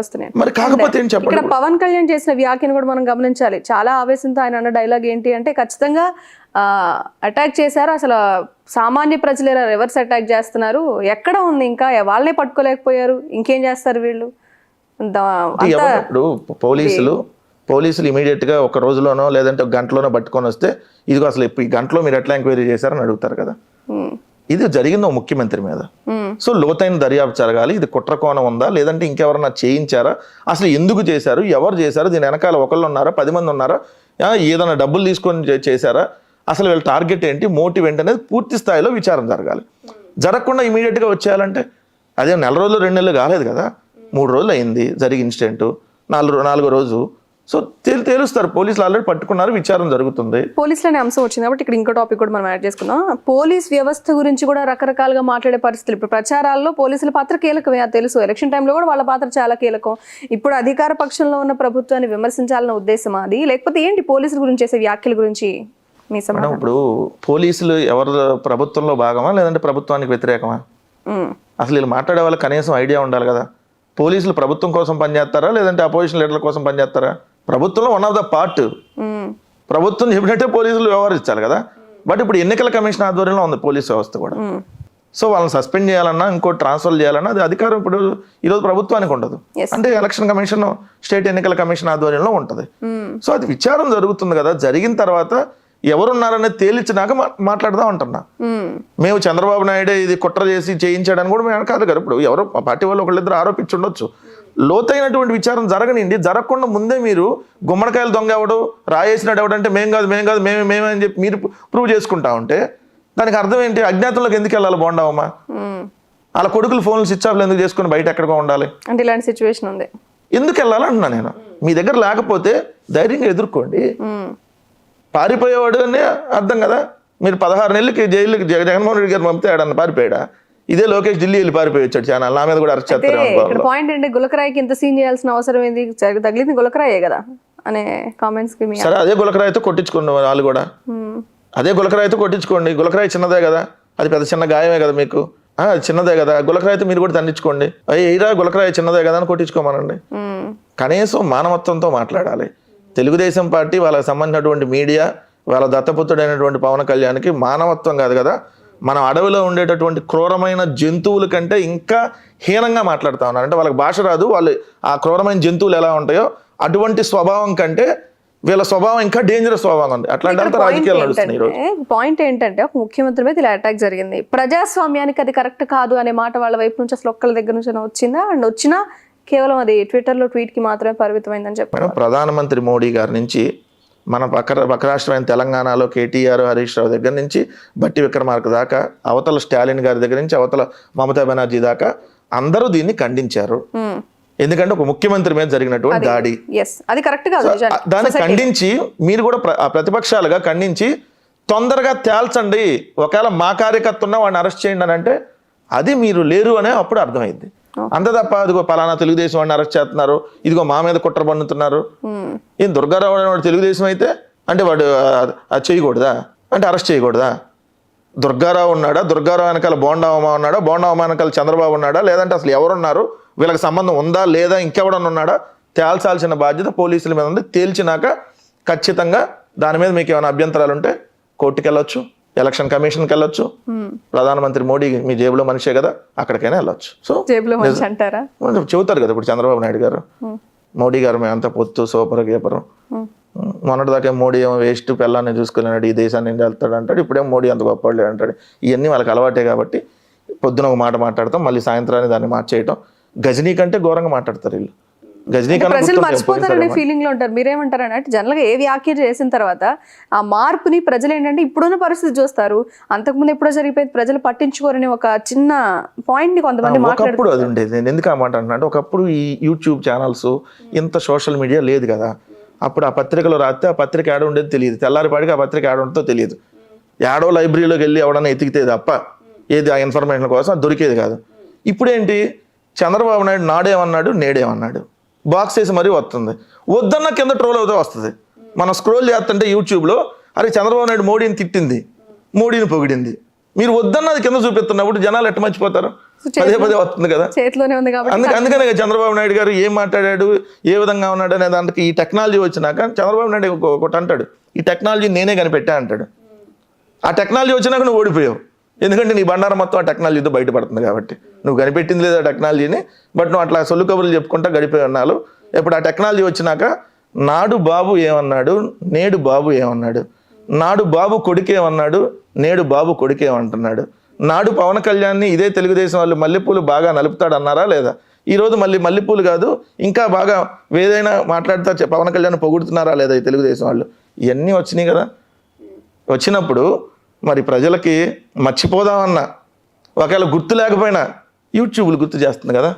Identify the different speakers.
Speaker 1: వస్తున్నాయి.
Speaker 2: మరి కాకపోతే ఏం చెప్పండి.
Speaker 1: ఇక్కడ పవన్ కళ్యాణ్ చేసిన వ్యాఖ్యను కూడా మనం గమనించాలి. చాలా ఆవేశంతో ఆయన అన్న డైలాగ్ ఏంటి అంటే, ఖచ్చితంగా అటాక్ చేశారు, అసలు సామాన్య ప్రజలు ఎలా రివర్స్ అటాక్ చేస్తున్నారు, ఎక్కడ ఉంది, ఇంకా వాళ్ళనే పట్టుకోలేకపోయారు, ఇంకేం చేస్తారు వీళ్ళు.
Speaker 2: ఇప్పుడు పోలీసులు ఇమీడియట్ గా ఒక రోజులోనో లేదంటే ఒక గంటలోనో పట్టుకొని వస్తే, ఇదిగో అసలు ఈ గంటలో మీరు ఎట్లా ఎంక్వైరీ చేశారని అడుగుతారు కదా. ఇది జరిగిందో ముఖ్యమంత్రి మీద. సో లోతైన దర్యాప్తు జరగాలి. ఇది కుట్ర కోణం ఉందా, లేదంటే ఇంకెవరన్నా చేయించారా, అసలు ఎందుకు చేశారు, ఎవరు చేశారు, దీని వెనకాల ఒకళ్ళు ఉన్నారా, 10 మంది ఉన్నారా, ఏదైనా డబ్బులు తీసుకొని చేశారా, అసలు వీళ్ళ టార్గెట్ ఏంటి, మోటివ్ ఏంటి అనేది పూర్తి స్థాయిలో విచారం జరగాలి. జరగకుండా ఇమీడియట్గా వచ్చేయాలంటే అదే 4 రోజులు 2 నెలలు కాలేదు కదా, 3 రోజులు అయింది జరిగి ఇన్సిడెంట్, 4వ రోజు. సో తేలుస్తారు, పోలీసులు ఆల్రెడీ పట్టుకున్నారు, విచారం జరుగుతుంది.
Speaker 1: పోలీసులనే అంశం వచ్చింది కాబట్టి ఇక్కడ ఇంకో టాపిక్ కూడా మనం యాడ్ చేసుకుందాం. పోలీస్ వ్యవస్థ గురించి కూడా రకరకాలుగా మాట్లాడే పరిస్థితులు. ఇప్పుడు ప్రచారాల్లో పోలీసుల పాత్ర కీలకమే, అది తెలుసు. ఎలక్షన్ టైంలో కూడా వాళ్ళ పాత్ర చాలా కీలకం. ఇప్పుడు అధికార పక్షంలో ఉన్న ప్రభుత్వాన్ని విమర్శించాలన్న ఉద్దేశం అది, లేకపోతే ఏంటి పోలీసుల గురించి చేసే వ్యాఖ్యల గురించి మీ సమాధానం?
Speaker 2: ఇప్పుడు పోలీసులు ఎవరు ప్రభుత్వంలో భాగమా లేదంటే ప్రభుత్వానికి వ్యతిరేకమా? అసలు వీళ్ళు మాట్లాడే వాళ్ళకి కనీసం ఐడియా ఉండాలి కదా. పోలీసులు ప్రభుత్వం కోసం పనిచేస్తారా లేదంటే అపోజిషన్ లీడర్ల కోసం పనిచేస్తారా? ప్రభుత్వంలో వన్ ఆఫ్ ద పార్ట్. ప్రభుత్వం చెప్పినట్టే పోలీసులు వ్యవహరించాలి కదా. బట్ ఇప్పుడు ఎన్నికల కమిషన్ ఆధ్వర్యంలో ఉంది పోలీస్ వ్యవస్థ కూడా. సో వాళ్ళని సస్పెండ్ చేయాలన్నా ఇంకోటి ట్రాన్స్ఫర్ చేయాలన్నా అది అధికారం ఇప్పుడు ఈరోజు ప్రభుత్వానికి ఉండదు. అంటే ఎలక్షన్ కమిషన్, స్టేట్ ఎన్నికల కమిషన్ ఆధ్వర్యంలో ఉంటుంది. సో అది విచారం జరుగుతుంది కదా. జరిగిన తర్వాత ఎవరున్నారనేది తేలిచ్చినాక మాట్లాడదాం అంటున్నా. మేము చంద్రబాబు నాయుడే ఇది కుట్ర చేసి చేయించాడని కూడా మేము కాదు కదా. ఇప్పుడు ఎవరో పార్టీ వాళ్ళు ఒకళ్ళిద్దరు ఆరోపించుండొచ్చు. లోతైనటువంటి విచారం జరగనిండి. జరగకుండా ముందే మీరు గుమ్మడికాయలు దొంగ ఎవడు, రాయేసినాడు ఎవడంటే మేమే అని చెప్పి మీరు ప్రూవ్ చేసుకుంటా ఉంటే దానికి అర్థం ఏంటి? అజ్ఞాతంలోకి ఎందుకు వెళ్ళాలి బోండావమ్మా? అలా కొడుకులు ఫోన్లు స్విచ్ ఆఫ్లు ఎందుకు చేసుకుని బయట ఎక్కడికో ఉండాలి
Speaker 1: అంటే ఇలాంటి సిచ్యువేషన్ ఉంది,
Speaker 2: ఎందుకు వెళ్ళాలి అంటున్నా నేను. మీ దగ్గర లేకపోతే ధైర్యంగా ఎదుర్కోండి. పారిపోయేవాడు అని అర్థం కదా. మీరు 16 నెలలకి జైలుకి జగన్మోహన్ రెడ్డి గారు పంపితే ఆడన్న పారిపోయాడా? ఇదే లోకేష్ ఢిల్లీ వెళ్ళి పారిపోయి వచ్చాడు. ఛానల్ నా మీద కూడా అరెస్ట్ చేస్తారు.
Speaker 1: పాయింట్ ఏంటి, గులకరాయికి ఇంత సీన్ చేయాల్సిన అవసరం ఏంది? తగిలింది గులకరాయే కదా అనే కామెంట్స్ కి.
Speaker 2: సరే, అదే గులకరాయితో కొట్టించుకోండి వాళ్ళు కూడా. అదే గులకరాయితో కొట్టించుకోండి. గులకరాయి చిన్నదే కదా, అది పెద్ద చిన్న గాయమే కదా మీకు. చిన్నదే కదా, గులకరాయితో మీరు కూడా దండించుకోండి. అయ్యా గులకరాయి చిన్నదే కదా అని కొట్టించుకోమనండి. కనీసం మానవత్వంతో మాట్లాడాలి. తెలుగుదేశం పార్టీ, వాళ్ళకి సంబంధించినటువంటి మీడియా, వాళ్ళ దత్తపుత్రుడైనటువంటి పవన్ కళ్యాణ్కి మానవత్వం కాదు కదా. మనం అడవిలో ఉండేటటువంటి క్రూరమైన జంతువుల కంటే ఇంకా హీనంగా మాట్లాడుతూ ఉన్నారు. అంటే వాళ్ళకి భాష రాదు, వాళ్ళు ఆ క్రూరమైన జంతువులు ఎలా ఉంటాయో అటువంటి స్వభావం కంటే వీళ్ళ స్వభావం ఇంకా డేంజరస్ స్వభావం ఉంది. అట్లాంటి రాజకీయాలు నడుస్తున్నాయి ఈరోజు.
Speaker 1: పాయింట్ ఏంటంటే, ఒక ముఖ్యమంత్రి మీద ఇలా అటాక్ జరిగింది, ప్రజాస్వామ్యానికి అది కరెక్ట్ కాదు అనే మాట వాళ్ళ వైపు నుంచి అసలు ఒక్కళ్ళ దగ్గర నుంచి వచ్చిందా? అండ్ వచ్చినా కేవలం అది ట్విట్టర్లో ట్వీట్కి మాత్రమే పరిమితమైందని చెప్పారు.
Speaker 2: ప్రధానమంత్రి మోడీ గారి నుంచి మన పక్క రాష్ట్రమైన తెలంగాణలో కేటీఆర్, హరీష్ రావు దగ్గర నుంచి బట్టి విక్రమార్క దాకా, అవతల స్టాలిన్ గారి దగ్గర నుంచి అవతల మమతా బెనర్జీ దాకా అందరూ దీన్ని ఖండించారు. ఎందుకంటే ఒక ముఖ్యమంత్రి మీద జరిగినటువంటి దాడి,
Speaker 1: అది కరెక్ట్ కాదు.
Speaker 2: దాన్ని ఖండించి మీరు కూడా ప్రతిపక్షాలుగా ఖండించి తొందరగా తేల్చండి, ఒకవేళ మా కార్యకర్త ఉన్న వాడిని అరెస్ట్ చేయండి అని అంటే అది మీరు లేరు అనే అప్పుడు అర్థమైంది. అంత తప్ప ఇదిగో పలానా తెలుగుదేశం వాడిని అరెస్ట్ చేస్తున్నారు, ఇదిగో మా మీద కుట్ర పన్నుతున్నారు. ఈయన దుర్గారావు వాడు తెలుగుదేశం అయితే అంటే వాడు అది చేయకూడదా, అంటే అరెస్ట్ చేయకూడదా? దుర్గారావు ఉన్నాడా, దుర్గారావు వెనకాల బోండావమా ఉన్నాడా, బోండావమా వెనకాల చంద్రబాబు ఉన్నాడా, లేదంటే అసలు ఎవరున్నారు, వీళ్ళకి సంబంధం ఉందా లేదా, ఇంకెవడన్నా ఉన్నాడా, తేల్చాల్సిన బాధ్యత పోలీసుల మీద ఉంది. తేల్చినాక ఖచ్చితంగా దాని మీద మీకు ఏమైనా అభ్యంతరాలు ఉంటే కోర్టుకి వెళ్ళొచ్చు, ఎలక్షన్ కమిషన్కి వెళ్ళొచ్చు. ప్రధానమంత్రి మోడీ మీ జేబులో మనిషే కదా, అక్కడికైనా వెళ్ళొచ్చు. సో చెబుతారు కదా ఇప్పుడు చంద్రబాబు నాయుడు గారు, మోడీ గారు మేము అంతా పొత్తు సూపర్ గీపరం. మొన్నటిదాకా మోడీ ఏమో వేస్ట్ పిల్లాన్ని చూసుకున్నాడు, ఈ దేశాన్ని ఏం వెళ్తాడు అంటాడు. ఇప్పుడేమో మోడీ అంత గొప్పవాళ్ళు అంటాడు. ఇవన్నీ వాళ్ళకి అలవాటే కాబట్టి పొద్దున ఒక మాట మాట్లాడతాం, మళ్ళీ సాయంత్రాన్ని దాన్ని మార్చేయటం. గజనీ కంటే ఘోరంగా మాట్లాడతారు వీళ్ళు.
Speaker 1: ప్రజలు మర్చిపోతారనే ఫీలింగ్ లో ఉంటారు. మీరేమంటారు అంటే, జనరల్ గా ఏ వ్యాఖ్య చేసిన తర్వాత ఆ మార్పుని ప్రజలు ఏంటంటే ఇప్పుడున్న పరిస్థితి చూస్తారు, అంతకుముందు ఎప్పుడో జరిగిపోయి ప్రజలు పట్టించుకోరని ఒక చిన్న పాయింట్ ని కొంతమంది
Speaker 2: ఒకప్పుడు అది ఉండేది. నేను ఎందుకు ఆ మాట అంటే, ఒకప్పుడు ఈ యూట్యూబ్ ఛానల్స్, ఇంత సోషల్ మీడియా లేదు కదా. అప్పుడు ఆ పత్రికలో రాస్తే ఆ పత్రిక యాడ ఉండేది తెలియదు, తెల్లారిపాటికి ఆ పత్రిక యాడ ఉంటుందో తెలియదు. యాడో లైబ్రరీలోకి వెళ్ళి ఎవడన్నా ఎతికితే తప్ప ఏది ఆ ఇన్ఫర్మేషన్ కోసం దొరికేది కాదు. ఇప్పుడేంటి, చంద్రబాబు నాయుడు నాడేమన్నాడు నేడేమన్నాడు బాక్స్ వేసి మరీ వస్తుంది. వద్దన్న కింద ట్రోల్ అవుతూ వస్తుంది. మనం స్క్రోల్ చేస్తుంటే యూట్యూబ్లో, అరే చంద్రబాబు నాయుడు మోడీని తిట్టింది, మోడీని పొగిడింది, మీరు వద్దన్నది కింద చూపిస్తున్నప్పుడు జనాలు ఎట్ట మర్చిపోతారు? పదే పదే వస్తుంది కదా.
Speaker 1: చేతిలోనే ఉంది కాబట్టి
Speaker 2: అందుకనే చంద్రబాబు నాయుడు గారు ఏం మాట్లాడాడు, ఏ విధంగా ఉన్నాడు అనే దానికి ఈ టెక్నాలజీ వచ్చినాక చంద్రబాబు నాయుడు ఒకటి అంటాడు, ఈ టెక్నాలజీ నేనే కనిపెట్టా అంటాడు. ఆ టెక్నాలజీ వచ్చినాక నువ్వు ఓడిపోయావు, ఎందుకంటే నీ బండారం మొత్తం ఆ టెక్నాలజీతో బయటపడుతుంది కాబట్టి. నువ్వు కనిపెట్టింది లేదా టెక్నాలజీని, బట్ నువ్వు అట్లా సొల్లు కబుర్లు చెప్పుకుంటా గడిపోయి ఉన్నావు. ఇప్పుడు ఆ టెక్నాలజీ వచ్చినాక నాడు బాబు ఏమన్నాడు, నేడు బాబు ఏమన్నాడు, నాడు బాబు కొడుకేమన్నాడు, నేడు బాబు కొడుకేమంటున్నాడు, నాడు పవన్ కళ్యాణ్ని ఇదే తెలుగుదేశం వాళ్ళు మల్లెపూలు బాగా నలుపుతాడు అన్నారా లేదా? ఈరోజు మళ్ళీ మల్లెపూలు కాదు ఇంకా బాగా ఏదైనా మాట్లాడుతా పవన్ కళ్యాణ్ పొగుడుతున్నారా లేదా ఈ తెలుగుదేశం వాళ్ళు? ఇవన్నీ వచ్చినాయి కదా. వచ్చినప్పుడు మరి ప్రజలకి మర్చిపోదామన్నా, ఒకవేళ గుర్తు లేకపోయినా యూట్యూబ్లు గుర్తు చేస్తుంది కదా.